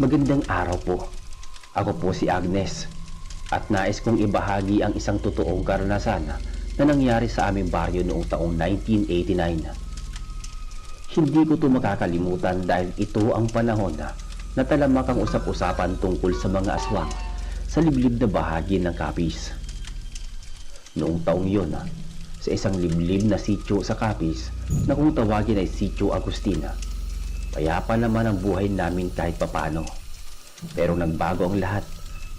Magandang araw po. Ako po si Agnes at nais kong ibahagi ang isang totoong karanasan na nangyari sa aming baryo noong taong 1989. Hindi ko ito makakalimutan dahil ito ang panahon na talamak ang usap-usapan tungkol sa mga aswang sa liblib na bahagi ng Capiz. Noong taong yun, sa isang liblib na sityo sa Capiz na kung tawagin ay Sitio Agustina, payapa naman ang buhay namin kahit papano. Pero nagbago ang lahat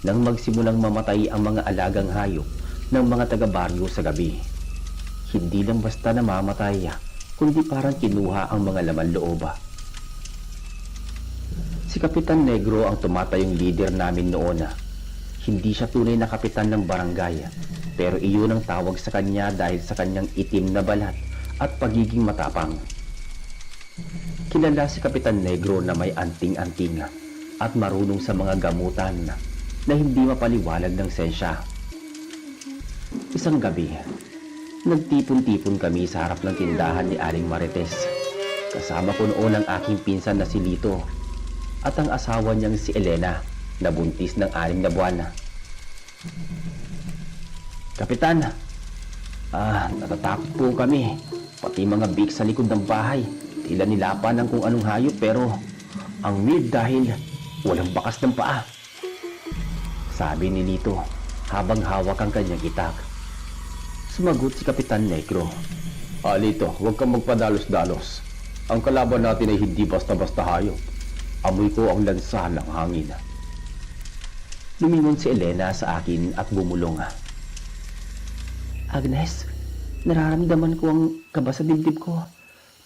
nang magsimulang mamatay ang mga alagang hayop ng mga taga-baryo sa gabi. Hindi lang basta namamatay, kundi parang kinuha ang mga laman loob. Si Kapitan Negro ang tumatayong leader namin noon. Hindi siya tunay na kapitan ng barangay, pero iyon ang tawag sa kanya dahil sa kanyang itim na balat at pagiging matapang. Kilala si Kapitan Negro na may anting-anting at marunong sa mga gamutan na hindi mapaliwanag ng sensya. Isang gabi, nagtipon-tipon kami sa harap ng tindahan ni Aling Marites. Kasama ko noon ang aking pinsan na si Lito at ang asawa niyang si Elena na buntis ng 6 na buwan. Kapitan, natatakot po kami. Pati mga bik sa likod ng bahay, tila nilapan ng kung anong hayop pero ang weird dahil walang bakas ng paa. Sabi ni Lito habang hawak ang kanyang itak. Sumagot si Kapitan Negro. Lito, huwag kang magpadalos-dalos. Ang kalaban natin ay hindi basta-basta hayop. Amoy ko ang lansa ng hangin. Lumingon si Elena sa akin at bumulong. Agnes, nararamdaman ko ang kaba sa dibdib ko.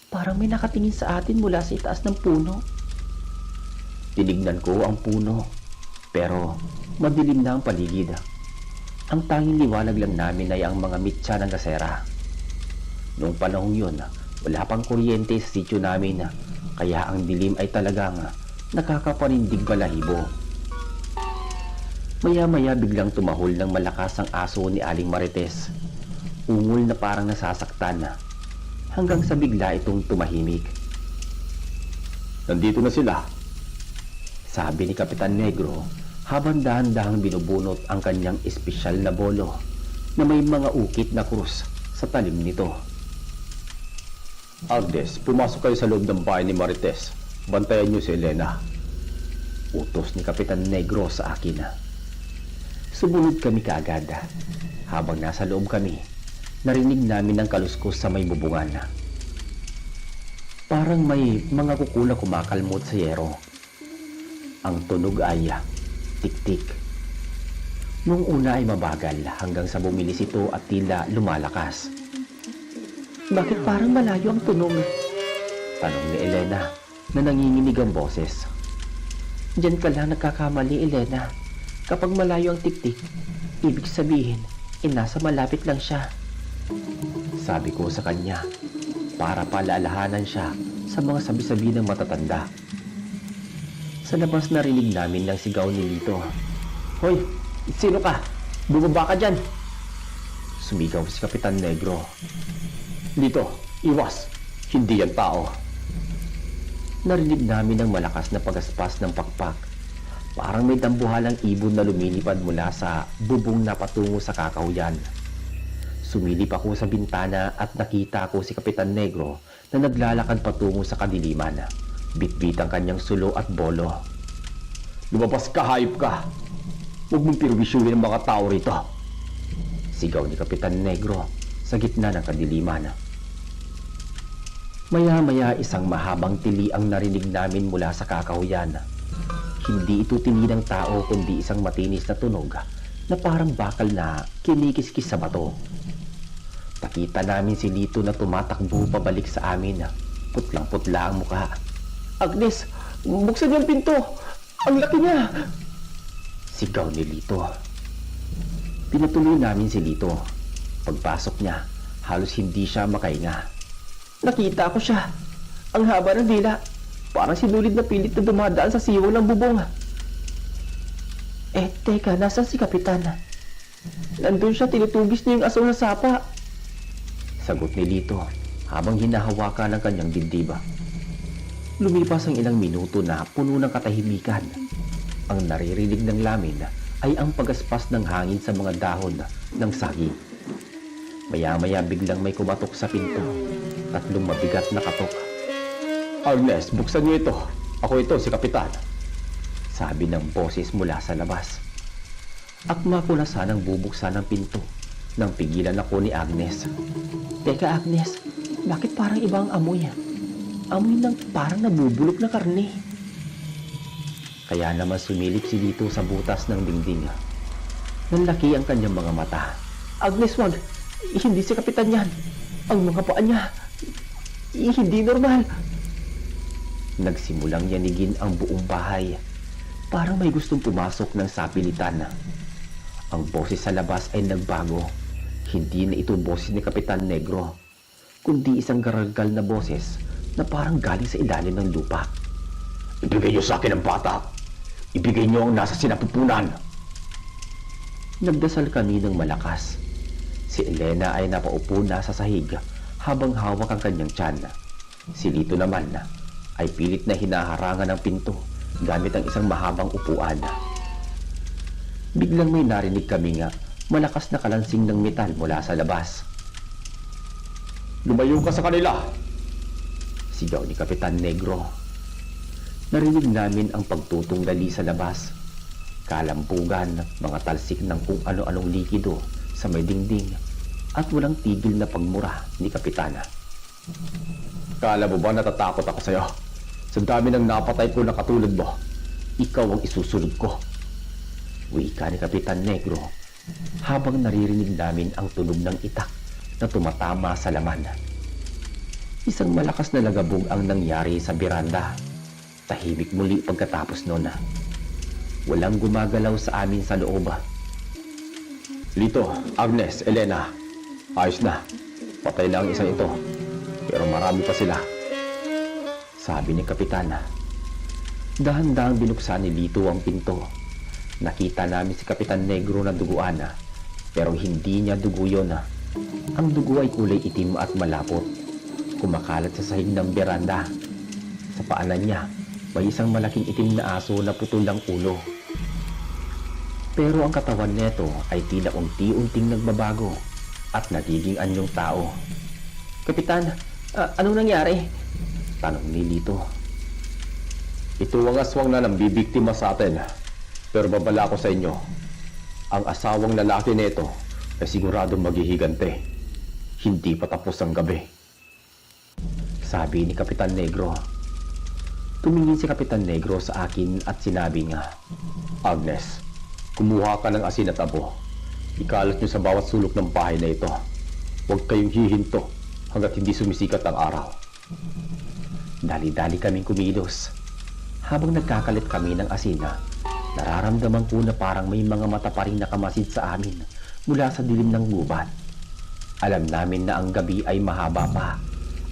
Parang may nakatingin sa atin mula sa itaas ng puno. Tinignan ko ang puno, pero madilim na ang paligid. Ang tanging liwanag lang namin ay ang mga mitsa ng gasera. Noong panahong yun, wala pang kuryente sa sityo namin, kaya ang dilim ay talagang nakakapanindig balahibo. Maya-maya biglang tumahol ng malakas ang aso ni Aling Marites. Ungol na parang nasasaktan, hanggang sa bigla itong tumahimik. Nandito na sila, sabi ni Kapitan Negro habang dahan-dahang binubunot ang kanyang espesyal na bolo na may mga ukit na krus sa talim nito. Agnes, pumasok kayo sa loob ng bahay ni Marites. Bantayan niyo si Elena, utos ni Kapitan Negro sa akin. Sumunod kami kaagad. Habang nasa loob kami, narinig namin ang kaluskos sa may bubungan. Parang may mga kukula kumakalmot sa yero. Ang tunog ay tik-tik. Nung una ay mabagal hanggang sa bumilis ito at tila lumalakas. Bakit parang malayo ang tunog? Tanong ni Elena na nanginginig ang boses. Diyan ka lang nagkakamali, Elena. Kapag malayo ang tik-tik, ibig sabihin, nasa malapit lang siya. Sabi ko sa kanya, para paalalahanan siya sa mga sabi-sabi ng matatanda. Sa labas narinig namin ng sigaw ni Lito. Hoy, sino ka? Bumaba ka dyan! Sumigaw si Kapitan Negro. Lito, iwas! Hindi yan tao! Narinig namin ang malakas na pagaspas ng pakpak. Parang may dambuhalang ibon na lumilipad mula sa bubong na patungo sa kakahuyan. Sumilip ako sa bintana at nakita ko si Kapitan Negro na naglalakad patungo sa kadiliman. Bitbit ang kanyang sulo at bolo. Lumabas ka, hayop ka! Huwag mong pirwisyuhin ang mga tao rito! Sigaw ni Kapitan Negro sa gitna ng kadiliman. Maya-maya isang mahabang tili ang narinig namin mula sa kakahuyan. Hindi ito tili ng tao kundi isang matinis na tunog na parang bakal na kinikis-kis sa bato. Nakita namin si Lito na tumatakbo pabalik sa amin. Putlang-putla ang mukha. Agnes, buksan yung pinto! Ang laki niya! Sigaw ni Lito. Pinatuloy namin si Lito. Pagpasok niya, halos hindi siya makahinga. Nakita ko siya. Ang haba ng dila. Parang sinulid na pilit na dumadaan sa siwang ng bubong. Teka, nasan si Kapitan? Nandun siya, tinutugis niya yung aso na sapa. Sagot ni Lito habang hinahawakan ng kanyang dibdiba. Lumipas ang ilang minuto na puno ng katahimikan. Ang naririnig ng lamin ay ang pagaspas ng hangin sa mga dahon ng saging. Maya-maya biglang may kumatok sa pinto. 3 mabigat na katok. "Agnes, buksan niyo ito. Ako ito, si Kapitan," sabi ng boses mula sa labas. Akma ko na sanang bubuksan ang pinto nang pigilan ako ni Agnes. "Teka Agnes, bakit parang ibang amoy? Amoy ng parang nabubulok na karne." Kaya naman sumilip si Lito sa butas ng dingding. Nanlaki ang kanyang mga mata. "Agnes, wag! Hindi si Kapitan yan! Ang mga paa niya! Hindi normal!" Nagsimulang yanigin ang buong bahay. Parang may gustong pumasok ng sapilitan. Ang boses sa labas ay nagbago. Hindi na ito boses ni Kapitan Negro, kundi isang garagal na boses na parang galing sa ilalim ng lupa. "Ibigay niyo sa akin ang bata! Ibigay niyo ang nasa sinapupunan!" Nagdasal kami ng malakas. Si Elena ay napaupo na sa sahig habang hawak ang kanyang tiyan. Si Lito naman ay pilit na hinaharangan ng pinto gamit ang isang mahabang upuan. Biglang may narinig kami malakas na kalansing ng metal mula sa labas. "Lumayo ka sa kanila!" sigaw ni Kapitan Negro. Narinig namin ang pagtutunggali sa labas. Kalampugan, mga talsik ng kung ano-anong likido sa may dingding at walang tigil na pagmura ni Kapitana. "Kala mo ba natatakot ako sa'yo? Sa dami ng napatay ko na katulad mo, ikaw ang isusunod ko," wika ni Kapitan Negro habang naririnig namin ang tunog ng itak na tumatama sa laman. Isang malakas na lagabog ang nangyari sa beranda. Tahimik muli pagkatapos noon. Walang gumagalaw sa amin sa loob. "Lito, Agnes, Elena, ayos na. Patay na ang isang ito. Pero marami pa sila," sabi ni Kapitana. Dahan-dahang binuksan ni Lito ang pinto. Nakita namin si Kapitan Negro na duguan, pero hindi niya dugo yun. Ang dugo ay kulay itim at malapot, kumakalat sa sahig ng beranda. Sa paanan niya, may isang malaking itim na aso na putol ang ulo. Pero ang katawan nito ay tila unti-unting nagbabago at nagiging anyong tao. "Kapitan, anong nangyari?" tanong ni Lito. "Ito ang aswang na nambibiktima sa atin. Pero babala ko sa inyo, ang asawang lalaki nito ay siguradong maghihigante. Hindi pa tapos ang gabi," sabi ni Kapitan Negro. Tumingin si Kapitan Negro sa akin at sinabi nga, "Agnes, kumuha ka ng asin at abo. Ikalat niyo sa bawat sulok ng bahay na ito. Huwag kayong hihinto hanggat hindi sumisikat ang araw." Dali-dali kaming kumilos. Habang nagkakalit kami ng asin, nararamdaman ko na parang may mga mata pa rin nakamasid sa amin mula sa dilim ng gubat. Alam namin na ang gabi ay mahaba pa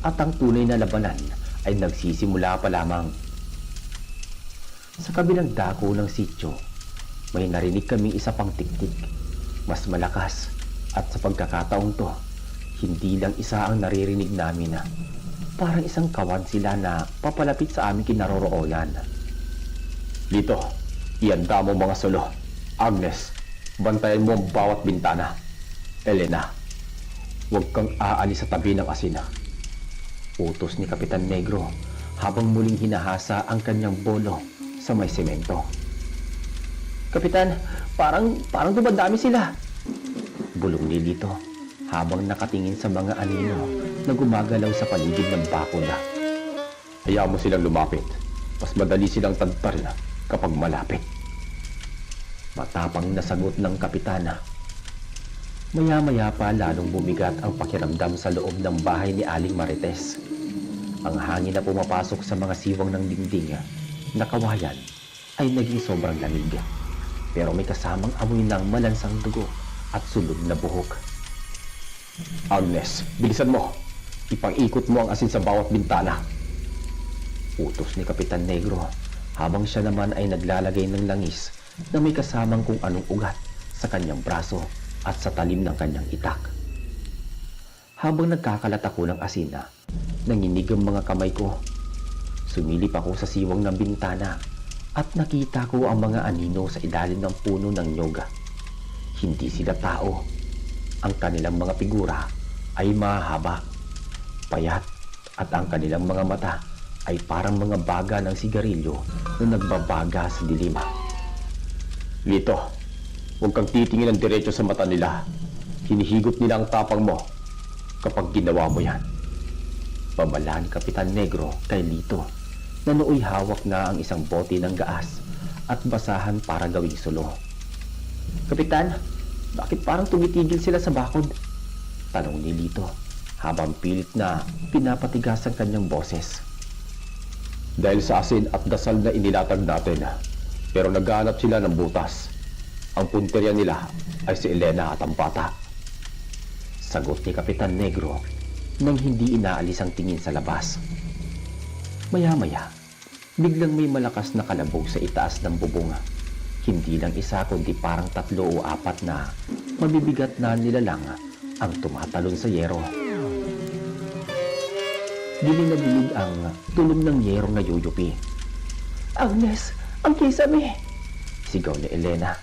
at ang tunay na labanan ay nagsisimula pa lamang. Sa kabilang dako ng sityo, may narinig kaming isa pang tiktik, mas malakas, at sa pagkakataong to, hindi lang isa ang naririnig namin parang isang kawan sila na papalapit sa aming kinaroroonan. "Dito, ihanda mo mga solo. Agnes, bantayan mo ang bawat bintana. Elena, huwag kang aalis sa tabi ng asina," utos ni Kapitan Negro habang muling hinahasa ang kanyang bolo sa may semento. "Kapitan, parang dumadami sila," bulong ni Lito habang nakatingin sa mga anino na gumagalaw sa paligid ng bakod. "Hayaan mo silang lumapit. Mas madali silang tadtarin kapag malapit," matapang na sagot ng Kapitana. Maya-maya pa lalong bumigat ang pakiramdam sa loob ng bahay ni Aling Marites. Ang hangin na pumapasok sa mga siwang ng dingding na kawayan ay naging sobrang lamig. Pero may kasamang amoy ng malansang dugo at sunod na buhok. "Agnes, bilisan mo! Ipang-ikot mo ang asin sa bawat bintana," utos ni Kapitan Negro habang siya naman ay naglalagay ng langis na may kasamang kung anong ugat sa kanyang braso at sa talim ng kanyang itak. Habang nagkakalat ako ng asin, nanginig ang mga kamay ko. Sumilip ako sa siwang ng bintana at nakita ko ang mga anino sa ilalim ng puno ng nyog. Hindi sila tao. Ang kanilang mga figura ay mahaba, payat, at ang kanilang mga mata ay parang mga baga ng sigarilyo na nagbabaga sa dilim. Lito, huwag kang titingin ng diretso sa mata nila. Hinihigop nila ang tapang mo kapag ginawa mo yan. Babala ni Kapitan Negro kay Lito na nooy hawak na ang isang bote ng gaas at basahan para gawing sulo. Kapitan, bakit parang tumitigil sila sa bakod? Tanong ni Lito habang pilit na pinapatigas ang kanyang boses. Dahil sa asin at dasal na inilatag natin, pero naghahanap sila ng butas. Ang punterya nila ay si Elena at ang bata. Sagot ni Kapitan Negro nang hindi inaalis ang tingin sa labas. Maya-maya, biglang may malakas na kalabog sa itaas ng bubong. Hindi lang isa kundi parang 3 o 4 na mabibigat na nilalang ang tumatalon sa yero. Dilig na dilig ang tulong ng yerong na yuyupi. Agnes, ang kisame! Sigaw ni Elena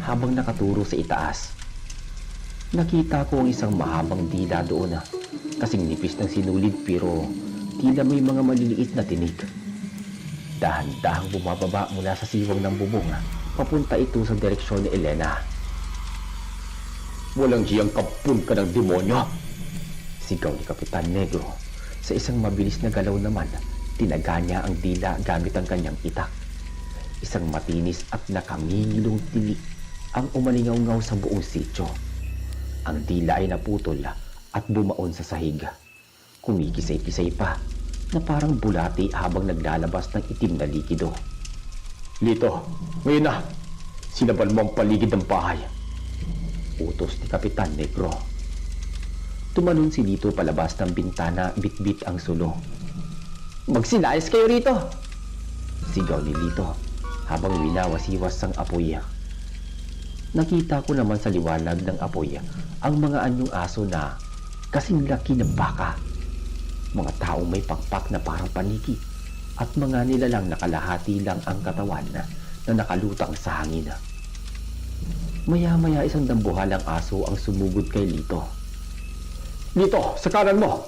habang nakaturo sa itaas. Nakita ko ang isang mahabang dila doon, kasing nipis ng sinulid pero tila may mga maliliit na tinig. Dahan-dahang bumababa mula sa siwang ng bubong, papunta ito sa direksyon ni Elena. Walang siyang kapun ka ng demonyo! Sigaw ni Kapitan Negro. Sa isang mabilis na galaw naman, tinaga niya ang dila gamit ang kanyang itak. Isang matinis at nakangingilong tili ang umalingaw-ngaw sa buong sityo. Ang dila ay naputol at bumaon sa sahig. Kumikisay-kisay pa na parang bulati habang naglalabas ng itim na likido. Lito, ngayon na! Sinabal mo ang paligid ng bahay. Utos ni Kapitan Negro. Tumalon si Lito palabas ng bintana, bit-bit ang sulo. Magsilayas kayo rito! Sigaw ni Lito habang winawasiwas ang apoy. Nakita ko naman sa liwanag ng apoy ang mga anyong aso na kasing laki ng baka. Mga taong may pakpak na parang paniki at mga nilalang nakalahati lang ang katawan na nakalutang sa hangin. Maya-maya isang dambuhalang aso ang sumugod kay Lito. Lito, sa kanan mo!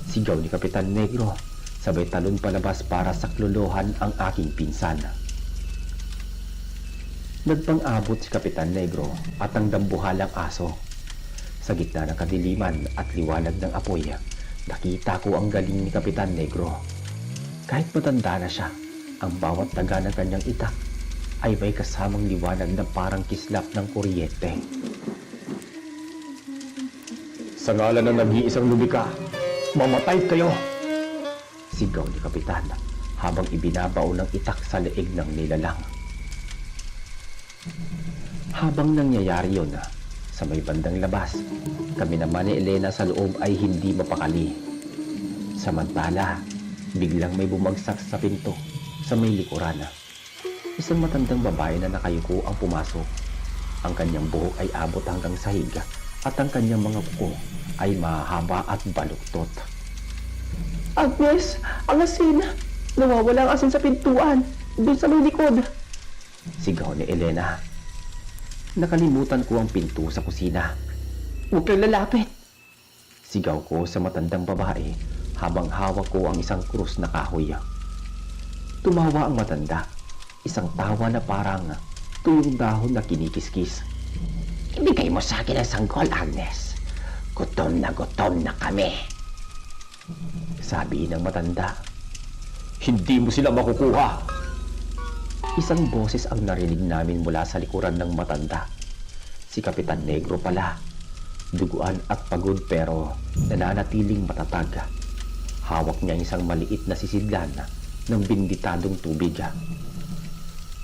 Sigaw ni Kapitan Negro, sabay talon palabas para saklolohan ang aking pinsan. Nagpang-abot si Kapitan Negro at ang dambuhalang aso. Sa gitna ng kadiliman at liwanag ng apoy, nakita ko ang galing ni Kapitan Negro. Kahit matanda na siya, ang bawat taga ng kanyang itak ay may kasamang liwanag na parang kislap ng kuryente. Sa ngalan ng nag-iisang lumika, mamatay kayo! Sigaw ni Kapitan habang ibinabao ng itak sa leeg ng nilalang. Habang nangyayari yun, sa may bandang labas, kami naman ni Elena sa loob ay hindi mapakali. Samantala, biglang may bumagsak sa pinto sa may likuran. Isang matandang babae na nakayuko ang pumasok. Ang kanyang buhok ay abot hanggang sahig at ang kanyang mga kuko ay mahaba at baluktot. Agnes, ang asin! Nawawala ang asin sa pintuan, doon sa may likod! Sigaw ni Elena. Nakalimutan ko ang pinto sa kusina. Huwag kang lalapit! Sigaw ko sa matandang babae habang hawak ko ang isang krus na kahoy. Tumawa ang matanda, isang tawa na parang tuyong dahon na kinikiskis. Ibigay mo sa akin ang sanggol, Agnes. Gutom na kami. Sabi ng matanda. Hindi mo sila makukuha! Isang boses ang narinig namin mula sa likuran ng matanda. Si Kapitan Negro pala. Duguan at pagod pero nananatiling matatag. Hawak niya isang maliit na sisidlan ng binditadong tubig.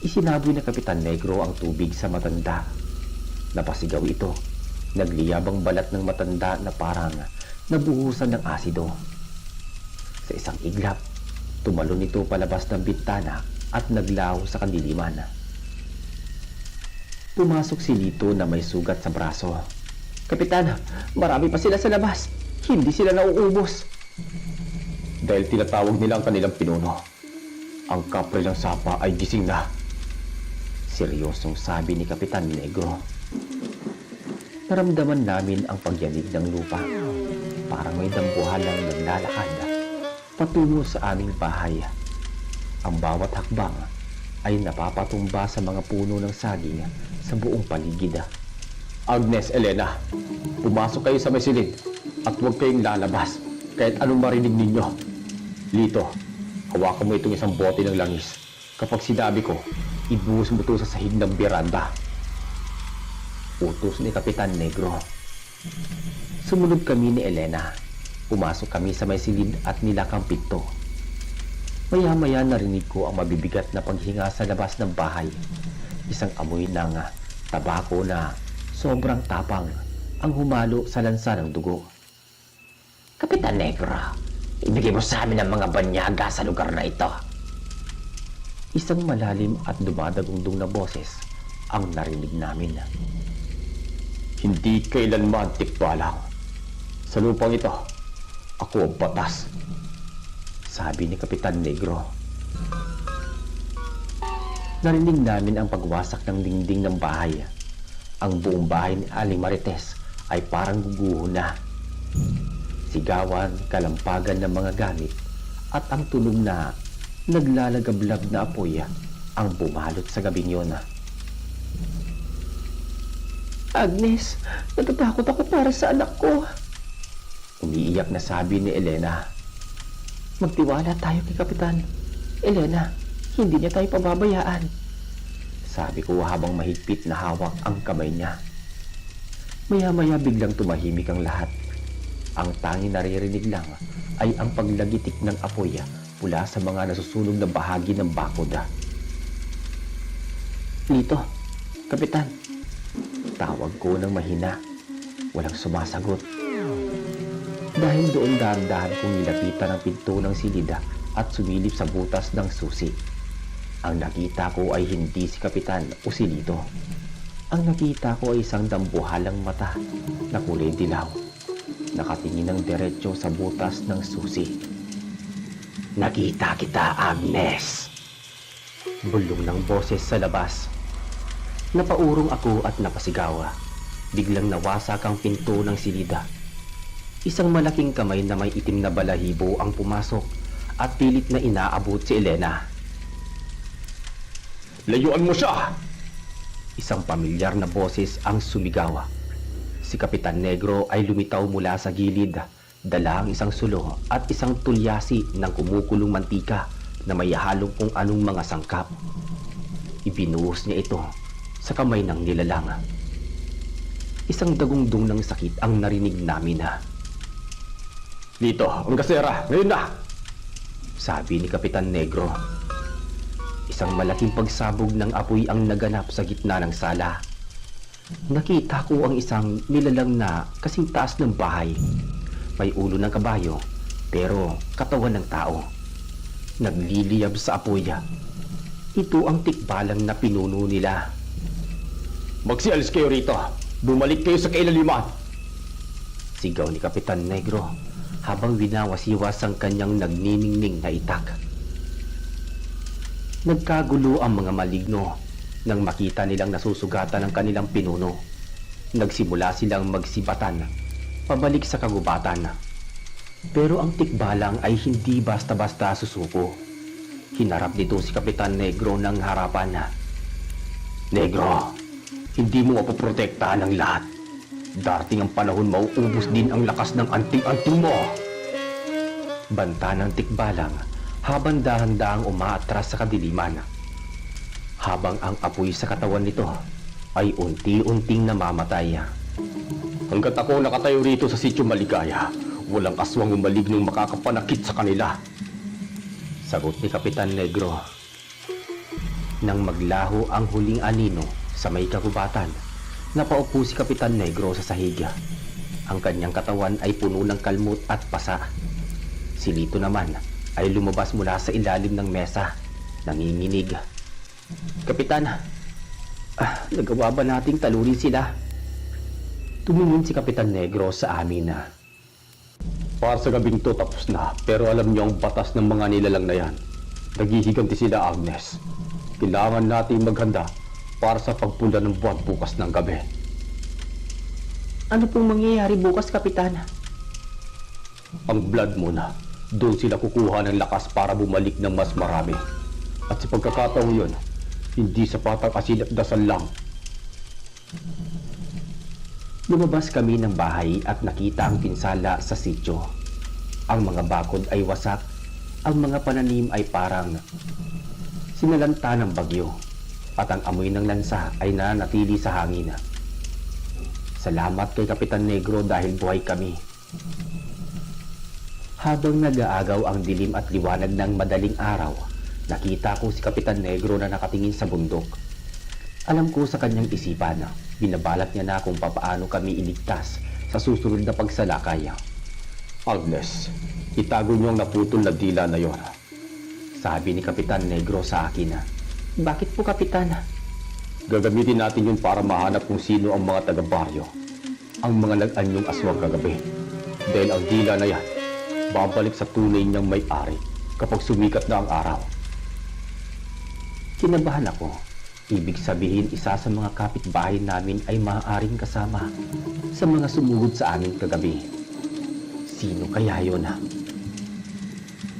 Isinaboy na Kapitan Negro ang tubig sa matanda. Napasigaw ito. Nagliyabang balat ng matanda na parang nabuhusan ng asido. Sa isang iglap, tumalon ito palabas ng bintana at naglaho sa kadiliman. Pumasok si Lito na may sugat sa braso. Kapitan, marami pa sila sa labas. Hindi sila nauubos. dahil tinatawag nila ang kanilang pinuno. Ang kapre ng sapa ay gising na. Seryosong sabi ni Kapitan Negro. Naramdaman namin ang pagyanig ng lupa. Parang may dambuhalang naglalakad patungo sa aming bahay. Ang bawat hakbang ay napapatumba sa mga puno ng saging sa buong paligid. Agnes, Elena, pumasok kayo sa may silid at huwag kayong lalabas kahit anong marinig ninyo. Lito, hawakan mo itong isang bote ng langis. Kapag sinabi ko, ibuhos mo ito sa sahig ng beranda. Utos ni Kapitan Negro. Sumunod kami ni Elena. Pumasok kami sa may silid at nilakang pinto. Maya-maya narinig ko ang mabibigat na paghinga sa labas ng bahay. Isang amoy ng tabako na sobrang tapang ang humalo sa lansa ng dugo. Kapitan Negro, ibigay mo sa amin ang mga banyaga sa lugar na ito. Isang malalim at dumadagundong na boses ang narinig namin. Hindi kailanman tikbalang. Sa lupang ito, ako ang batas, sabi ni Kapitan Negro. Narinig namin ang pagwasak ng dingding ng bahay. Ang buong bahay ni Aling Marites ay parang guguho na. Sigawan, kalampagan ng mga gamit at ang tunog na naglalagablab na apoy ang bumalot sa gabing yun. Agnes, natatakot ako para sa anak ko. Umiiyak na sabi ni Elena. Magtiwala tayo kay Kapitan. Elena, hindi niya tayo pababayaan, sabi ko habang mahigpit na hawak ang kamay niya. Maya-maya biglang tumahimik ang lahat. Ang tanging naririnig lang ay ang paglagitik ng apoy mula sa mga nasusunog na bahagi ng bakod. Lito, Kapitan, tawag ko ng mahina. Walang sumasagot. Dahil doon dahan-dahan kong nilapitan ang pinto ng silida at sumilip sa butas ng susi. Ang nakita ko ay hindi si Kapitan o si Lito. Ang nakita ko ay isang dambuhalang mata na kulay dilaw. Nakatingin ng diretsyo sa butas ng susi. Nakita kita, Agnes! Bulong ng boses sa labas. Napaurong ako at napasigawa. Biglang nawasak ang pinto ng silida. Isang malaking kamay na may itim na balahibo ang pumasok at pilit na inaabot si Elena. Layuan mo siya! Isang pamilyar na boses ang sumigaw. Si Kapitan Negro ay lumitaw mula sa gilid, dala ang isang sulo at isang tulyasi ng kumukulong mantika na may halong kung anong mga sangkap. Ibinuhos niya ito sa kamay ng nilalang. Isang dagundong ng sakit ang narinig namin. Dito, ang gasera, ngayon na! Sabi ni Kapitan Negro. Isang malaking pagsabog ng apoy ang naganap sa gitna ng sala. Nakita ko ang isang nilalang na kasing taas ng bahay. May ulo ng kabayo, pero katawan ng tao. Nagliliyab sa apoy. Ito ang tikbalang na pinuno nila. Magsialis kayo rito! Bumalik kayo sa kailaliman! Sigaw ni Kapitan Negro habang winawasiwas ang kanyang nagniningning na itak. Nagkagulo ang mga maligno nang makita nilang nasusugatan ang kanilang pinuno. Nagsimula silang magsibatan pabalik sa kagubatan. Pero ang tikbalang ay hindi basta-basta susuko. Hinarap nito si Kapitan Negro ng harapan. Negro, hindi mo mapoprotektahan ang lahat. Darating ang panahon, mauubos din ang lakas ng anting-anting mo. Banta ng tikbalang habang dahan-dahang umaatras sa kadiliman. Habang ang apoy sa katawan nito ay unti-unting namamatay. Hanggat ako nakatayo rito sa sitio Maligaya, walang aswang o malignong makakapanakit sa kanila, sagot ni Kapitan Negro. Nang maglaho ang huling anino sa may kagubatan, napaupo si Kapitan Negro sa sahig. Ang kanyang katawan ay puno ng kalmot at pasa. Si Lito naman ay lumabas mula sa ilalim ng mesa, nanginginig. Kapitan, nagawa ba nating talunin sila? Tumingin si Kapitan Negro sa amin. Para sa gabing to tapos na, pero alam niyo ang batas ng mga nilalang na yan. Naghihiganti sila, Agnes. Kailangan natin maghanda para sa pagpula ng buwan bukas ng gabi. Ano pong mangyayari bukas, Kapitan? Ang blood muna. Doon sila kukuha ng lakas para bumalik ng mas marami. At sa pagkakataong yun, hindi sapat ang asin at dasal lang. Lumabas kami ng bahay at nakita ang pinsala sa sityo. Ang mga bakod ay wasak, ang mga pananim ay parang sinalanta ng bagyo, at ang amoy ng lansa ay nanatili sa hangin. Salamat kay Kapitan Negro dahil buhay kami. Habang nag-aagaw ang dilim at liwanag ng madaling araw, nakita ko si Kapitan Negro na nakatingin sa bundok. Alam ko sa kanyang isipan, binabalak niya na kung papaano kami iligtas sa susunod na pagsalakay. Agnes, itago niyo ang naputol na dila na yon. Sabi ni Kapitan Negro sa akin. Bakit po, Kapitan? Gagamitin natin yun para mahanap kung sino ang mga taga-baryo, ang mga nag-anyong aswang kagabi. Dahil ang dila na yan, babalik sa tunay niyang may-ari kapag sumikat na ang araw. Kinabahan ako. Ibig sabihin isa sa mga kapitbahay namin ay maaaring kasama sa mga sumugod sa amin kagabi. Sino kaya yun?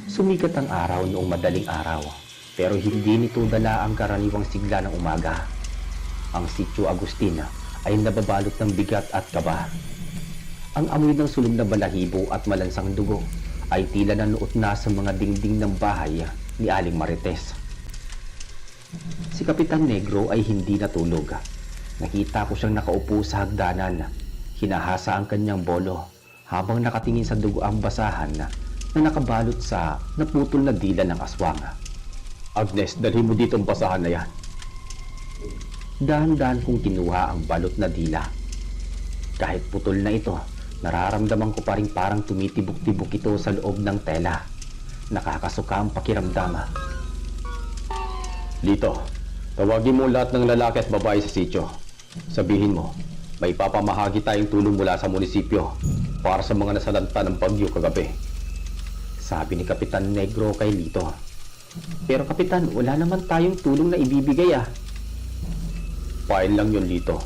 Sumikat ang araw noong madaling araw, pero hindi nito dala ang karaniwang sigla ng umaga. Ang sitio Agustin ay nababalot ng bigat at kaba. Ang amoy ng sunog na balahibo at malansang dugo ay tila nanuot na sa mga dingding ng bahay ni Aling Marites. Si Kapitan Negro ay hindi natulog. Nakita ko siyang nakaupo sa hagdanan. Hinahasa ang kanyang bolo habang nakatingin sa dugoang basahan na nakabalot sa naputol na dila ng aswang. Agnes, dalhin mo dito ang basahan na yan. Dahan-dahan kong kinuha ang balot na dila. Kahit putol na ito, nararamdaman ko pa rin parang tumitibok-tibok ito sa loob ng tela. Nakakasuka ang pakiramdam. Lito, tawagin mo lahat ng lalaki at babae sa sityo. Sabihin mo, may papamahagi tayong tulong mula sa munisipyo para sa mga nasalanta ng bagyo kagabi. Sabi ni Kapitan Negro kay Lito. Pero Kapitan, wala naman tayong tulong na ibibigay File lang yun, Lito.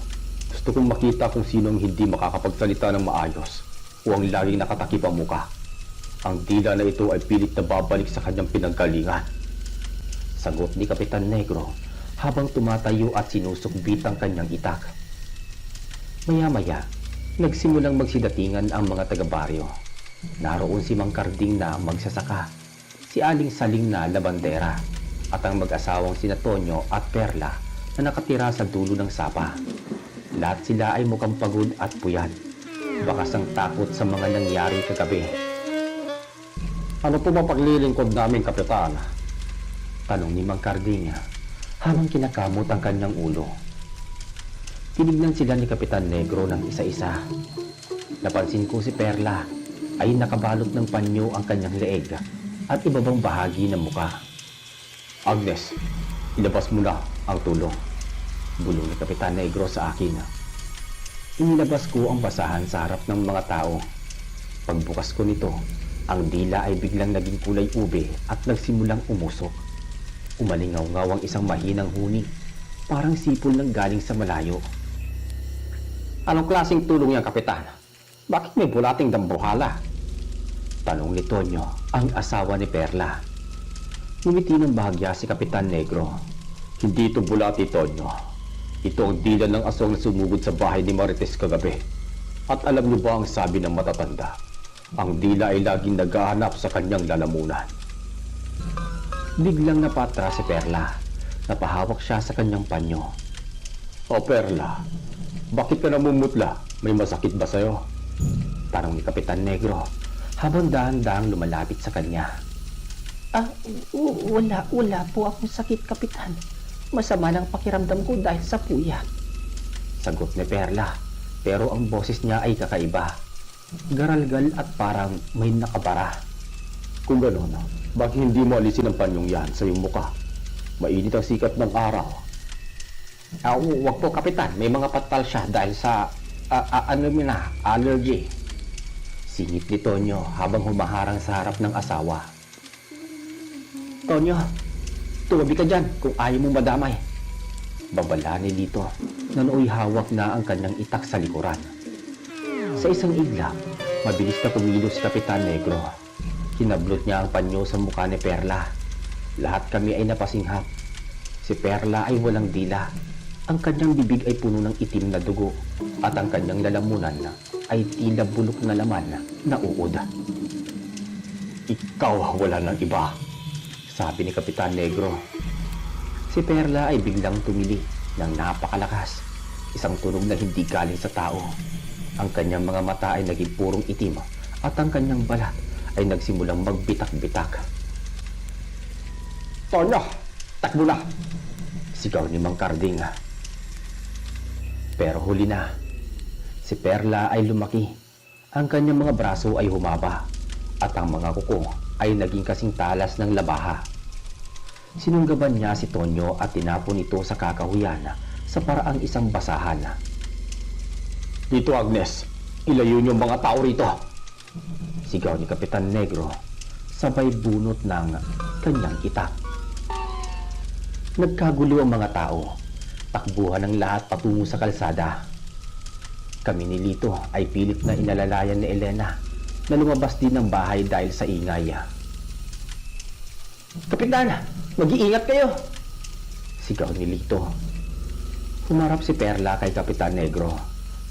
Gusto kong makita kung sino ang hindi makakapagsalita ng maayos o ang laging nakatakip ang muka. Ang dila na ito ay pilit na babalik sa kanyang pinanggalingan. Sagot ni Kapitan Negro habang tumatayo at sinusukbit ang kanyang itak. Maya-maya, nagsimulang magsidatingan ang mga taga-baryo. Naroon si Mang Karding na magsasaka, si Aling Saling na labandera, at ang mag-asawang sina Tonyo at Perla na nakatira sa dulo ng sapa. Lahat sila ay mukhang pagod at puyat, bakas ang takot sa mga nangyari kagabi. Ano po ba paglilingkod namin, Kapitan? Tanong ni Mang Karding habang kinakamot ang kanyang ulo. Tinignan sila ni Kapitan Negro ng isa-isa. Napansin ko si Perla ay nakabalot ng panyo ang kanyang leeg at ibabang bahagi ng muka. Agnes, ilabas mo na ang tulong. Bulong ni Kapitan Negro sa akin. Inilabas ko ang basahan sa harap ng mga tao. Pagbukas ko nito, ang dila ay biglang naging kulay ube at nagsimulang umusok. Umalingaw-ngaw ang isang mahinang huni, parang sipol ng galing sa malayo. Anong klaseng tulong yan, Kapitan? Bakit may bulating dambuhala? Tanong ni Tonyo, ang asawa ni Perla. Ngumiti ng bahagya si Kapitan Negro. Hindi ito bulati, Tonyo. Ito ang dila ng aswang na sumugod sa bahay ni Marites kagabi. At alam niyo ba ang sabi ng matatanda? Ang dila ay laging naghahanap sa kanyang lalamunan. Biglang napatra si Perla. Napahawak siya sa kanyang panyo. O Perla, bakit ka namumutla? May masakit ba sa'yo? Tanong ni Kapitan Negro habang dahan-dahang lumalapit sa kanya. Wala po akong sakit, Kapitan. Masama lang pakiramdam ko dahil sa puya. Sagot ni Perla, pero ang boses niya ay kakaiba. Garalgal at parang may nakabara. Kung gano'n, bakit hindi mo alisin ang panyong yan sa iyong muka? Mainit ang sikat ng araw. Wag po, Kapitan. May mga patal siya dahil sa allergy. Singit ni Tonyo habang humaharang sa harap ng asawa. Tonyo, tumabi ka dyan kung ayaw mong madamay. Babala ni Lito na nooy hawak na ang kanyang itak sa likuran. Sa isang iglap, mabilis na kumilos si Kapitan Negro. Kinablot niya ang panyo sa mukha ni Perla. Lahat kami ay napasinghap. Si Perla ay walang dila. Ang kanyang bibig ay puno ng itim na dugo at ang kanyang lalamunan ay tila bulok na laman na uod. Ikaw wala ng iba, sabi ni Kapitan Negro. Si Perla ay biglang tumili ng napakalakas. Isang tunog na hindi galing sa tao. Ang kanyang mga mata ay naging purong itim at ang kanyang balat ay nagsimulang magbitak-bitak. Tonyo, takbo na! Sigaw ni Mang Karding. Pero huli na. Si Perla ay lumaki. Ang kanyang mga braso ay humaba at ang mga kuko ay naging kasing talas ng labaha. Sinunggaban niya si Tonyo at tinapon ito sa kakahuyan sa paraang isang basahan. Dito, Agnes, ilayo niyo ang mga tao rito. Sigaw ni Kapitan Negro, sabay bunot ng kanyang itak. Nagkagulo ang mga tao. Takbuhan ng lahat patungo sa kalsada. Kami ni Lito ay pilit na inalalayan ni Elena na lumabas din ng bahay dahil sa ingay. Kapitan, mag-iingat kayo! Sigaw ni Lito. Humarap si Perla kay Kapitan Negro.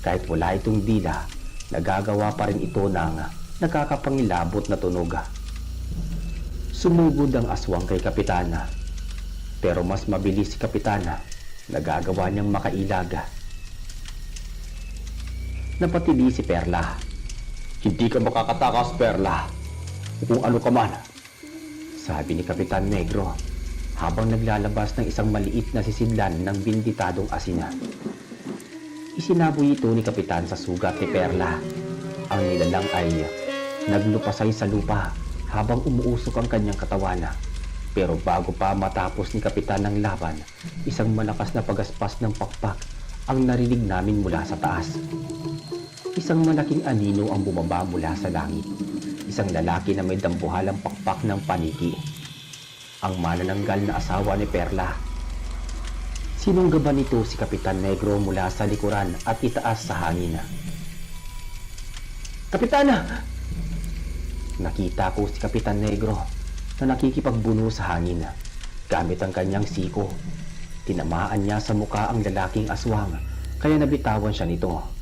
Kahit wala itong dila, nagagawa pa rin ito ng nakakapangilabot na tunog. Sumugod ang aswang kay Kapitana. Pero mas mabilis si Kapitana. Nagagawa niyang makailag. Napatili si Perla. Hindi ka makakatakas, Perla. Kung ano ka man. Sabi ni Kapitan Negro habang naglalabas ng isang maliit na sisidlan ng binditadong asina. Isinaboy ito ni Kapitan sa sugat ni Perla. Ang nilalang ay naglupasay sa lupa habang umuusok ang kanyang katawan. Pero bago pa matapos ni Kapitan ang laban, isang malakas na pagaspas ng pakpak ang narinig namin mula sa taas. Isang malaking anino ang bumaba mula sa langit. Isang lalaki na may dambuhalang pakpak ng paniki. Ang manananggal na asawa ni Perla. Sinunggaban nito si Kapitan Negro mula sa likuran at itaas sa hangin. Kapitana! Nakita ko si Kapitan Negro na nakikipagbuno sa hangin gamit ang kanyang siko. Tinamaan niya sa muka ang lalaking aswang kaya nabitawan siya nito.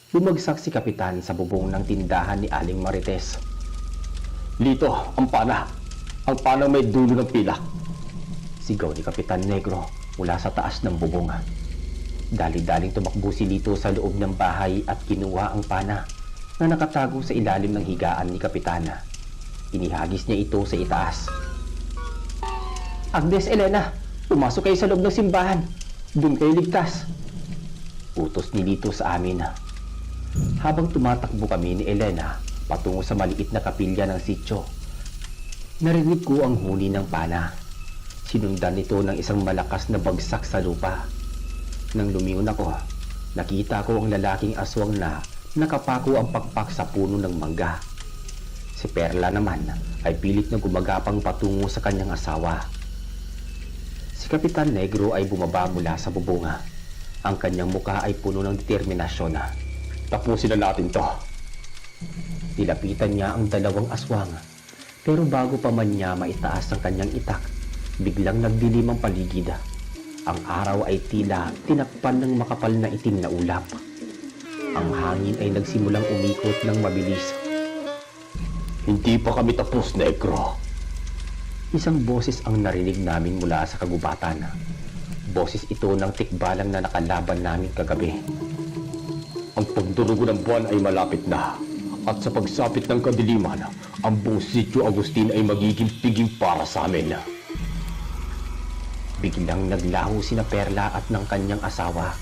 Bumagsak si Kapitan sa bubong ng tindahan ni Aling Marites. Lito, ang pana! Ang pana may dulo ng pilak! Sigaw ni Kapitan Negro mula sa taas ng bubong. Dali-daling tumakbo si Lito sa loob ng bahay at kinuha ang pana na nakatago sa ilalim ng higaan ni Kapitana. Inihagis niya ito sa itaas. Agnes, Elena, pumasok kayo sa loob ng simbahan. Doon kayo ligtas. Utos ni Lito sa amin. Habang tumatakbo kami ni Elena patungo sa maliit na kapilya ng sityo, narinig ko ang huni ng pana. Sinundan nito ng isang malakas na bagsak sa lupa. Nang lumingon ako, nakita ko ang lalaking aswang na nakapako ang pakpak sa puno ng mangga. Si Perla naman ay pilit na gumagapang patungo sa kanyang asawa. Si Kapitan Negro ay bumaba mula sa bubunga. Ang kanyang muka ay puno ng determinasyon. Tapusin na natin to. Nilapitan niya ang dalawang aswang. Pero bago pa man niya maitaas ang kanyang itak, biglang nagdilim ang paligid. Ang araw ay tila tinakpan ng makapal na itim na ulap. Ang hangin ay nagsimulang umikot ng mabilis. Hindi pa kami tapos, Negro. Isang boses ang narinig namin mula sa kagubatan. Boses ito ng tikbalang na nakalaban namin kagabi. Ang pagdurugo ng buwan ay malapit na. At sa pagsapit ng kadiliman, ang buong sitio Agustin ay magiging piging para sa amin. Biglang naglaho sina Perla at ng kanyang asawa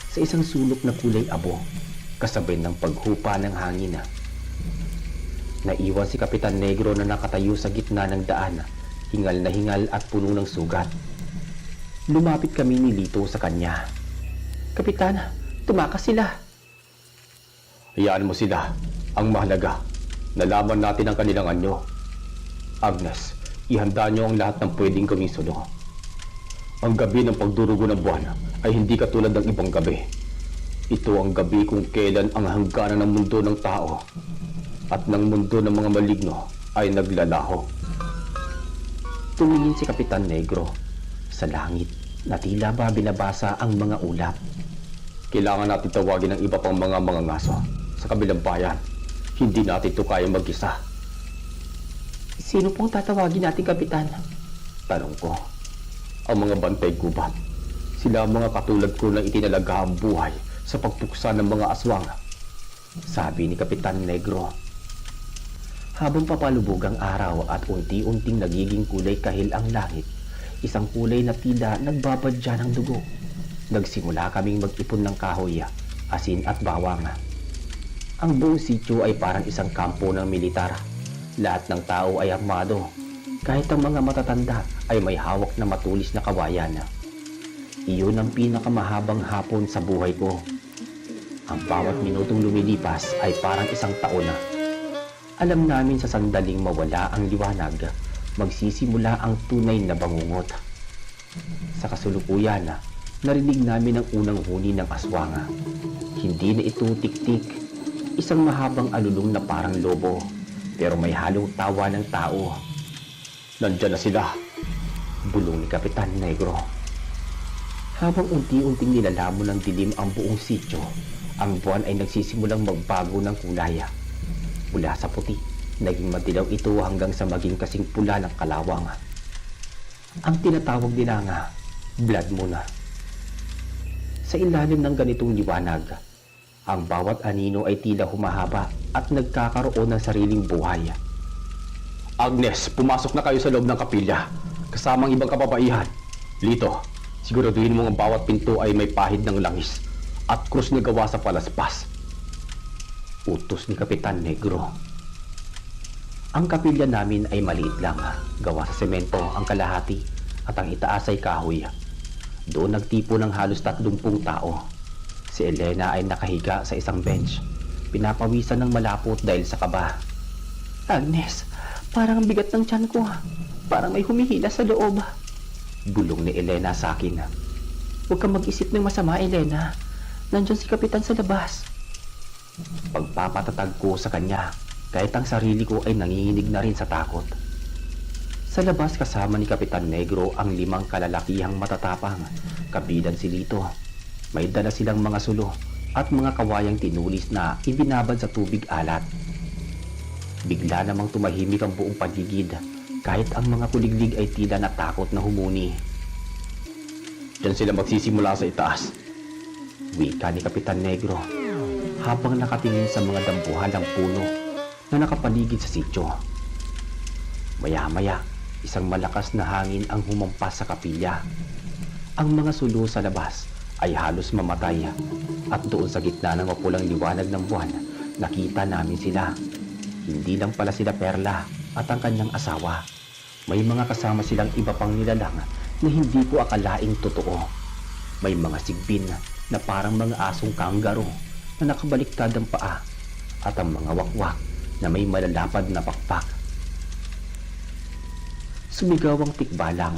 sa isang sulok na kulay abo, kasabay ng paghupa ng hangin. Naiwan si Kapitan Negro na nakatayo sa gitna ng daan, hingal na hingal at puno ng sugat. Lumapit kami ni Lito sa kanya. Kapitan, tumakas sila. Hayaan mo sila. Ang mahalaga, nalaman natin ang kanilang anyo. Agnes, ihanda niyo ang lahat ng pwedeng gawing sulo. Ang gabi ng pagdurugo ng buwan ay hindi katulad ng ibang gabi. Ito ang gabi kung kailan ang hangganan ng mundo ng tao at ng mundo ng mga maligno ay naglalaho. Tumingin si Kapitan Negro sa langit na tila ba binabasa ang mga ulap. Kailangan natin tawagin ang iba pang mga ngaso sa kabilang bayan. Hindi natin ito kaya mag-isa. Sino pong tatawagin natin, Kapitan? Tanong ko. Ang mga bantay gubat. Sila ang mga katulad ko na itinalaga ang buhay sa pagpuksa ng mga aswang. Sabi ni Kapitan Negro. Habang papalubog ang araw at unti-unting nagiging kulay kahil ang langit, isang kulay na tila nagbabadya ng dugo. Nagsimula kaming mag-ipon ng kahoy, asin at bawang. Ang buong sityo ay parang isang kampo ng militar. Lahat ng tao ay armado. Kahit ang mga matatanda ay may hawak na matulis na kawayan. Iyon ang pinakamahabang hapon sa buhay ko. Ang bawat minutong lumilipas ay parang isang taon na. Alam namin sa sandaling mawala ang liwanag, magsisimula ang tunay na bangungot. Sa kasulukuyan, narinig namin ang unang huni ng aswang. Hindi na ito tik-tik, isang mahabang alulong na parang lobo, pero may halong tawa ng tao. Nandiyan na sila, Bulong ni Kapitan Negro. Habang unti-unting nilalamon ng dilim ang buong sityo, ang buwan ay nagsisimulang magbago ng kulay. Mula sa puti, naging madilaw ito hanggang sa maging kasing pula ng kalawang. Ang tinatawag nila nga, blood moon. Sa ilalim ng ganitong liwanag, ang bawat anino ay tila humahaba at nagkakaroon ng sariling buhay. Agnes, pumasok na kayo sa loob ng kapilya, kasamang ibang kababaihan. Lito, siguraduhin mo ang bawat pinto ay may pahid ng langis at krus na gawa sa palaspas. Utos ni Kapitan Negro. Ang kapilya namin ay maliit lang, gawa sa semento ang kalahati at ang itaas ay kahoy. Doon nagtipo ng halos 30 tao. Si Elena ay nakahiga sa isang bench, pinapawisan ng malapot dahil sa kaba. Agnes, parang ang bigat ng tiyan ko. Parang may humihila sa loob. Bulong ni Elena sa akin. Huwag kang mag-isip ng masama, Elena. Nandiyan si Kapitan sa labas. Pagpapatatag ko sa kanya, kahit ang sarili ko ay nanginginig na rin sa takot. Sa labas kasama ni Kapitan Negro ang 5 kalalakihang matatapang, kabilang si Lito. May dala silang mga sulo at mga kawayang tinulis na ibinabad sa tubig alat. Bigla namang tumahimik ang buong paligid, kahit ang mga kuliglig ay tila natakot na humuni. Diyan sila magsisimula sa itaas. Wika ni Kapitan Negro habang nakatingin sa mga dambuhalang puno na nakapaligid sa sityo. Maya-maya, isang malakas na hangin ang humampas sa kapilya. Ang mga sulo sa labas ay halos mamatay at doon sa gitna ng mapulang liwanag ng buwan, nakita namin sila. Hindi lang pala sila Perla at ang kanyang asawa. May mga kasama silang iba pang nilalang na hindi ko akalaing totoo. May mga sigbin na parang mga asong kangaroo na nakabaliktad ang paa at ang mga wakwak na may malalapad na pakpak. Sumigaw ang tikbalang.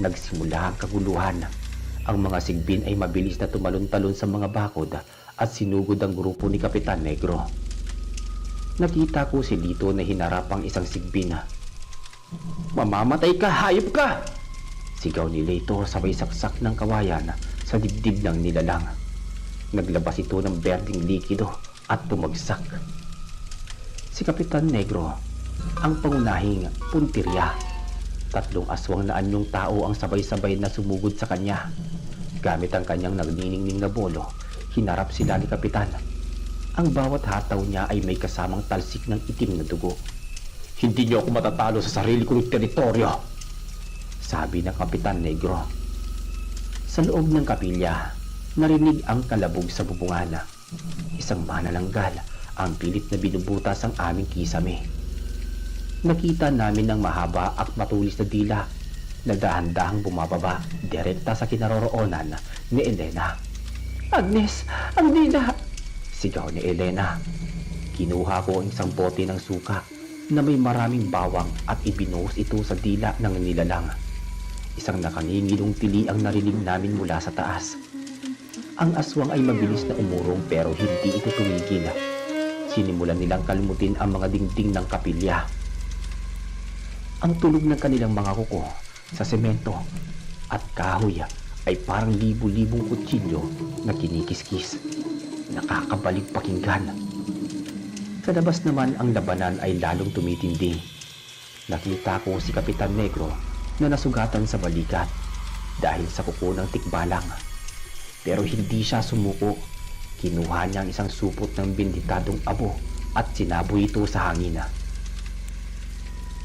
Nagsimula ang kaguluhan. Ang mga sigbin ay mabilis na tumalon-talon sa mga bakod at sinugod ang grupo ni Kapitan Negro. Nakita ko si Lito na hinarap ang isang sigbin. "Mamamatay ka, hayop ka!" Sigaw ni Lito sabay saksak ng kawayan sa dibdib ng nilalang. Naglabas ito ng berdeng likido at bumagsak. Si Kapitan Negro, ang pangunahing puntirya. 3 aswang na anyong tao ang sabay-sabay na sumugod sa kanya. Gamit ang kanyang nagniningning na bolo, hinarap sila ni Kapitan. Ang bawat hataw niya ay may kasamang talsik ng itim na dugo. Hindi niyo ako matatalo sa sarili kong teritoryo, sabi ng Kapitan Negro. Sa loob ng kapilya, narinig ang kalabog sa bubungan. Isang manalanggal ang pilit na binubutas ang aming kisame. Nakita namin ang mahaba at matulis na dila na dahan-dahang bumababa direkta sa kinaroroonan ni Elena. "Agnes, ang dila!" sigaw ni Elena. Kinuha ko ang isang bote ng suka na may maraming bawang at ibinuhos ito sa dila ng nilalang. Isang nakangingilong tili ang narinig namin mula sa taas. Ang aswang ay mabilis na umurong pero hindi ito tumigil. Sinimulan nilang kalmutin ang mga dingding ng kapilya. Ang tulog ng kanilang mga kuko sa semento at kahoy ay parang libu-libong kutsilyo na kinikiskis. Nakakabalik pakinggan. Sa labas naman ang labanan ay lalong tumitindi. Nakita ko si Kapitan Negro na nasugatan sa balikat dahil sa kuko ng tikbalang. Pero hindi siya sumuko. Kinuha niya ang isang supot ng binditadong abo at sinaboy ito sa hangin.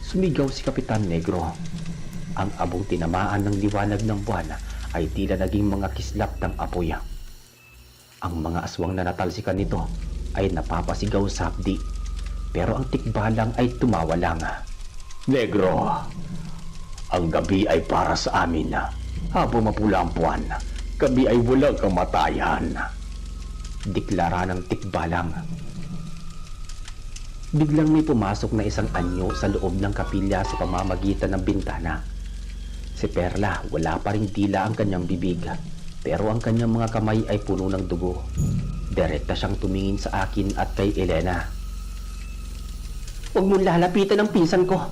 Sumigaw si Kapitan Negro. Ang abong tinamaan ng liwanag ng buwan ay tila naging mga kislap ng apoy. Ang mga aswang na natalsikan nito ay napapasigaw sa hapdi, pero ang tikbalang ay tumawa lang. Negro, ang gabi ay para sa amin. Habang mapula ang buwan, gabi ay walang kamatayan. Deklara ng tikbalang. Biglang may pumasok na isang anyo sa loob ng kapilya sa pamamagitan ng bintana. Si Perla, wala pa ring dila ang kanyang bibig, pero ang kanyang mga kamay ay puno ng dugo. Direkta siyang tumingin sa akin at kay Elena. "Huwag mong lalapitan ang pinsan ko!"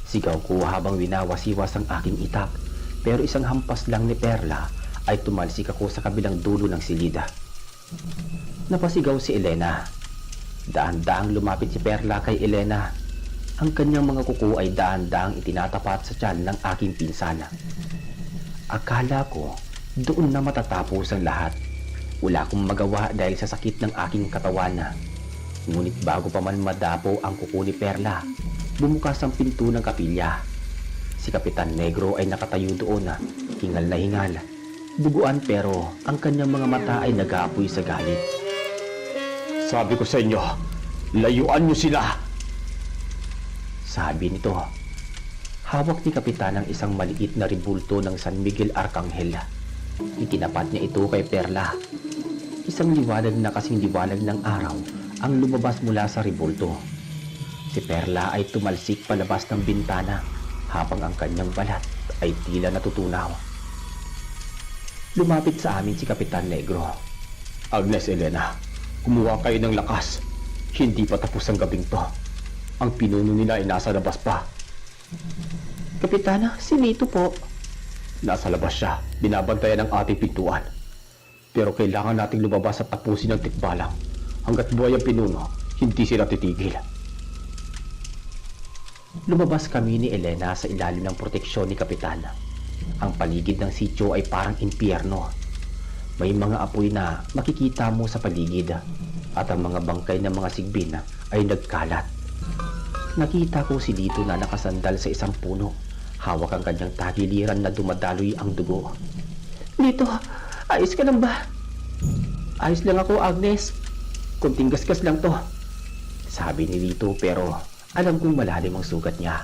Sigaw ko habang winawasiwas ang aking itak, pero isang hampas lang ni Perla ay tumalsik ako sa kabilang dulo ng silida. Napasigaw si Elena. Daan-daang lumapit si Perla kay Elena. Ang kanyang mga kuko ay daan-daang itinatapat sa tiyan ng aking pinsana. Akala ko doon na matatapos ang lahat. Wala akong magawa dahil sa sakit ng aking katawan. Ngunit bago pa man madapo ang kuko ni Perla, bumukas ang pinto ng kapilya. Si Kapitan Negro ay nakatayo doon, hingal na hingal. Duguan pero ang kanyang mga mata ay nag-aapoy sa galit. Sabi ko sa inyo, layuan niyo sila! Sabi nito. Hawak ni Kapitan ang isang maliit na ribulto ng San Miguel Arcangel. Itinapat niya ito kay Perla. Isang liwanag na kasing liwanag ng araw ang lumabas mula sa ribulto. Si Perla ay tumalsik palabas ng bintana habang ang kanyang balat ay tila natutunaw. Lumapit sa amin si Kapitan Negro. Agnes, Elena, kumuha kayo ng lakas. Hindi pa tapos ang gabing to. Ang pinuno nila ay nasa labas pa. Kapitana, si Nito po. Nasa labas siya, binabantayan ang ating pintuan. Pero kailangan nating lumabas at tapusin ang tikbalang. Hanggat buhay ang pinuno, hindi sila titigil. Lumabas kami ni Elena sa ilalim ng proteksyon ni Kapitan. Ang paligid ng sityo ay parang impyerno. May mga apoy na makikita mo sa paligid at ang mga bangkay ng mga sigbin ay nagkalat. Nakita ko si Lito na nakasandal sa isang puno. Hawak ang kanyang tagiliran na dumadaloy ang dugo. "Lito, ayos ka lang ba?" "Ayos lang ako, Agnes. Kunting gasgas lang to," sabi ni Lito, pero alam kong malalim ang sugat niya.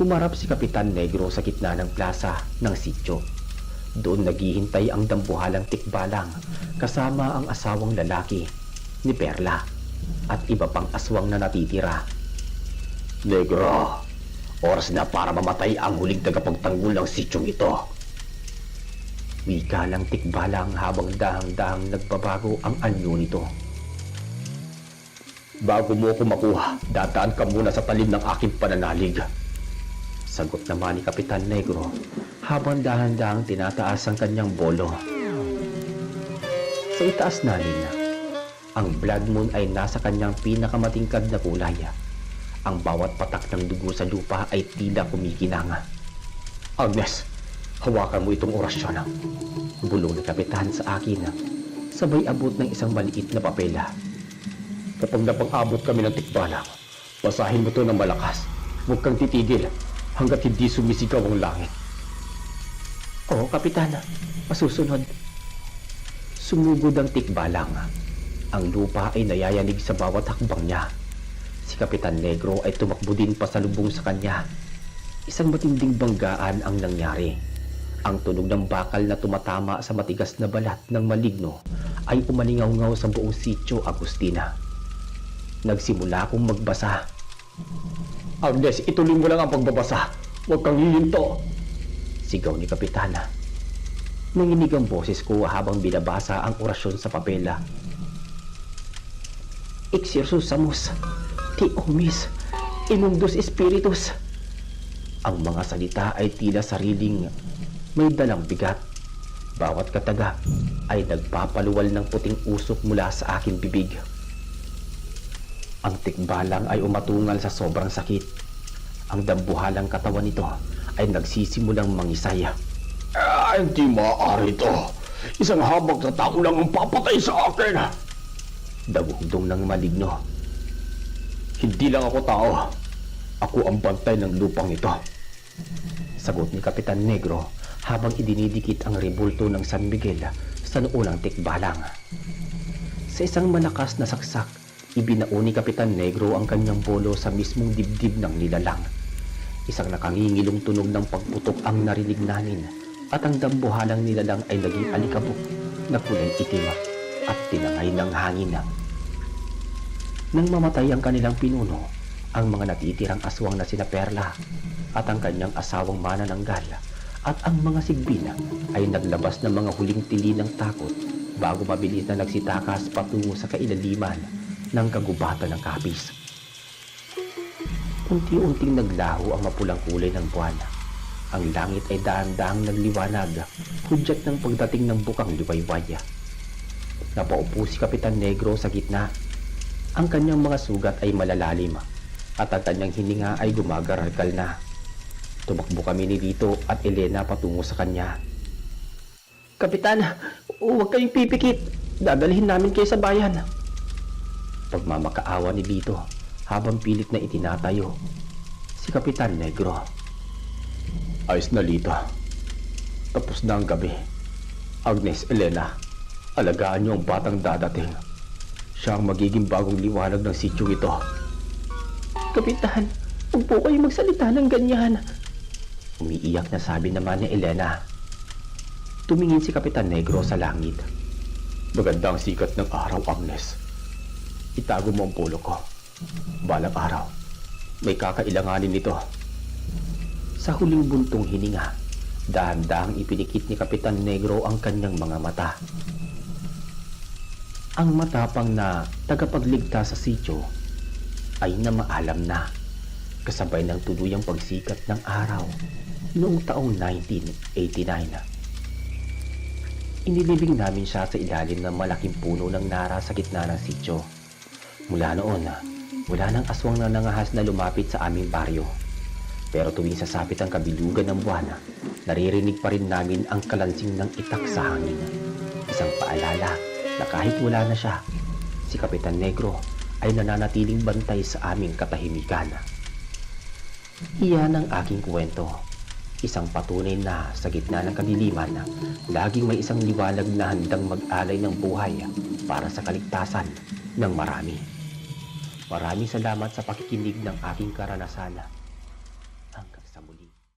Humarap si Kapitan Negro sa gitna ng plaza ng sityo. Doon naghihintay ang dambuhalang tikbalang kasama ang asawang lalaki ni Perla at iba pang aswang na natitira. Negro, oras na para mamatay ang huling tagapagtanggol ng sityong ito. Wika lang tikbalang habang dahang-dahang nagbabago ang anyo nito. Bago mo ako makuha, dadaan ka muna sa talim ng aking pananalig. Sagot naman ni Kapitan Negro habang dahan-dahang tinataas ang kanyang bolo. Sa itaas namin, ang blood moon ay nasa kanyang pinakamatingkad na kulay. Ang bawat patak ng dugo sa lupa ay tila kumikinang. Agnes, hawakan mo itong orasyon. Bulong ni Kapitan sa akin, sabay abot ng isang maliit na papel. Kapag napag-abot kami ng tikbalang, basahin mo ito ng malakas. Huwag kang titigil hanggat hindi sumisigaw ang langit. "Oo, Kapitan. Masusunod." Sumugod ang tikbalang. Ang lupa ay nayayanig sa bawat hakbang niya. Si Kapitan Negro ay tumakbo din pasalubong sa kanya. Isang matinding banggaan ang nangyari. Ang tunog ng bakal na tumatama sa matigas na balat ng maligno ay umalingaw-ngaw sa buong sitio Agustina. Nagsimula akong magbasa. Agnes, ituloy mo lang ang pagbabasa. Huwag kang hihinto. Sigaw ni Kapitana. Nanginig ang boses ko habang binabasa ang orasyon sa papela. Exercisamus, ti omis, imum dos spiritus. Ang mga salita ay tila sariling may dalang bigat. Bawat kataga ay nagpapaluwal ng puting usok mula sa aking bibig. Ang tikbalang ay umatungal sa sobrang sakit. Ang dambuhalang katawan nito ay nagsisimulang mangisaya. Hindi maaari ito. Isang habak na tao lang ang papatay sa akin. Dagugdong ng maligno. Hindi lang ako tao. Ako ang bantay ng lupang ito. Sagot ni Kapitan Negro habang idinidikit ang rebulto ng San Miguel sa noo ng tikbalang. Sa isang malakas na saksak, ibinao ni Kapitan Negro ang kanyang bolo sa mismong dibdib ng nilalang. Isang nakangingilong tunog ng pagputok ang narinig namin at ang dambuhalang nilalang ay naging alikabok na kulay itim at tinangay ng hangin. Nang mamatay ang kanilang pinuno, ang mga natitirang aswang na sina Perla at ang kanyang asawang manananggal at ang mga sigbina ay naglabas ng mga huling tili ng takot bago mabilis na nagsitakas patungo sa kailaliman ng kagubatan ng kapis. Unti-unting naglaho ang mapulang kulay ng buwan. Ang langit ay dahan-dahang nagliwanag, hudyat ng pagdating ng bukang liwayway. Napaupo si Kapitan Negro sa gitna. Ang kanyang mga sugat ay malalalim at ang kanyang hininga ay gumagaralkal na. Tumakbo kami ni Lito at Elena patungo sa kanya. Kapitan, huwag kayong pipikit. Dadalhin namin kayo sa bayan. Pagmamakaawa ni Lito habang pilit na itinatayo si Kapitan Negro. Ayos na, Lito. Tapos na ang gabi. Agnes, Elena, alagaan niyo ang batang dadating. Siya ang magiging bagong liwanag ng sityo ito. Kapitan, huwag po kayo magsalita ng ganyan. Umiiyak na sabi naman ni Elena. Tumingin si Kapitan Negro sa langit. Maganda ang sikat ng araw, Agnes. Itago mo ang polo ko. Balang araw, may kakailanganin nito. Sa huling buntong hininga, dahan-dahang ipinikit ni Kapitan Negro ang kanyang mga mata. Ang matapang na tagapagligtas sa sityo ay namaalam na kasabay ng tuluyang pagsikat ng araw noong taong 1989. Inilibing namin siya sa ilalim ng malaking puno ng nara sa gitna ng sityo. Mula noon, wala nang aswang na nangahas na lumapit sa aming baryo. Pero tuwing sasapit ang kabilugan ng buwan, naririnig pa rin namin ang kalansing ng itak sa hangin. Isang paalala na kahit wala na siya, si Kapitan Negro ay nananatiling bantay sa aming katahimikan. Iyan ang aking kwento. Isang patunay na sa gitna ng kadiliman, laging may isang liwanag na handang mag-alay ng buhay para sa kaligtasan ng marami. Maraming salamat sa pakikinig ng aking karanasan.